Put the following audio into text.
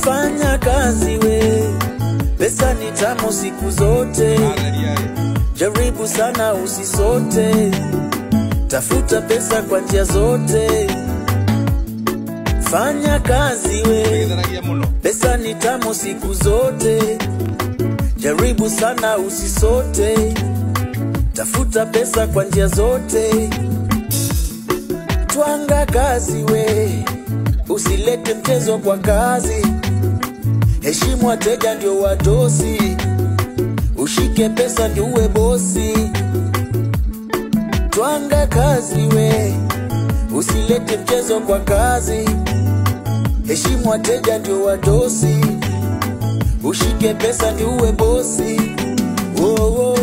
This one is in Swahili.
Fanya kazi we, pesa ni tamu siku zote. Jaribu sana usisote, tafuta pesa kwa njia zote. Fanya kazi we, pesa ni tamu siku zote. Jaribu sana usisote, tafuta pesa kwa njia zote. Twanga kazi we, usilete mchezo kwa kazi. Heshimu wateja ndio wadosi, ushike pesa ndio uwe bosi. Twanga kazi we, usilete mchezo kwa kazi. Heshimu wateja ndio wadosi, ushike pesa ndio uwe bosi. Oh, oh.